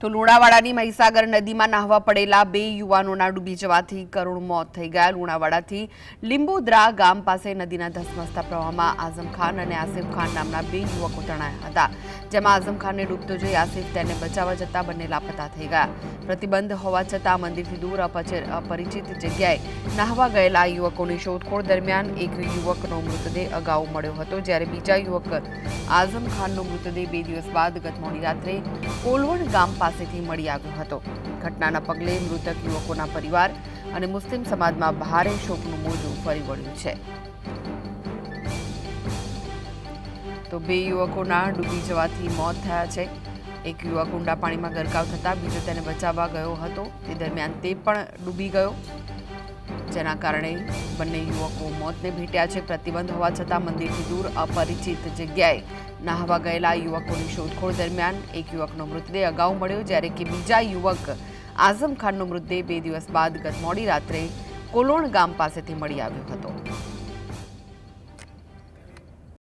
તો લુણાવાડાની મહીસાગર નદીમાં નાહવા પડેલા બે યુવાનોના ડૂબી જવાથી કરુણ મોત થઈ ગયા। લુણાવાડાથી લીંબોદરા ગામ પાસે નદીના ધસમસતા પ્રવાહમાં આઝમ ખાન અને આસિફ ખાન નામના બે યુવકો તણાયા હતા, જેમાં આઝમ ખાનને ડૂબતો જોઈ આસિફ તેને બચાવવા જતા બંને લાપતા થઈ ગયા। પ્રતિબંધ હોવા છતાં મંદિરથી દૂર અપરિચિત જગ્યાએ નાહવા ગયેલા યુવકોની શોધખોળ દરમિયાન એક યુવકનો મૃતદેહ અગાઉ મળ્યો હતો, જ્યારે બીજા યુવક આઝમ ખાનનો મૃતદેહ 2 દિવસ બાદ ગત મોડી રાત્રે કોલવણ ગામ પાસેથી મળી આવ્યો હતો। ઘટનાના પગલે મૃતક યુવકોના પરિવાર અને મુસ્લિમ સમાજમાં ભારે શોકનું મોજું ફરી વળ્યું છે। તો બે યુવકોના ડૂબી જવાથી મોત થયા છે। એક યુવક ઊંડા પાણીમાં ગરકાવ થતા બીજો તેને બચાવવા ગયો હતો, તે દરમિયાન તે પણ ડૂબી ગયો, જેના કારણે બંને યુવકો મોતને ભેટ્યા છે। પ્રતિબંધ હોવા છતાં મંદિરથી દૂર અપરિચિત જગ્યાએ નાહવા ગયેલા યુવકોની શોધખોળ દરમિયાન એક યુવકનો મૃતદેહ અગાઉ મળ્યો, જ્યારે કે બીજા યુવક આઝમ ખાનનો મૃતદેહ 2 દિવસ બાદ ગત મોડી રાત્રે કોલોણ ગામ પાસેથી મળી આવ્યો હતો।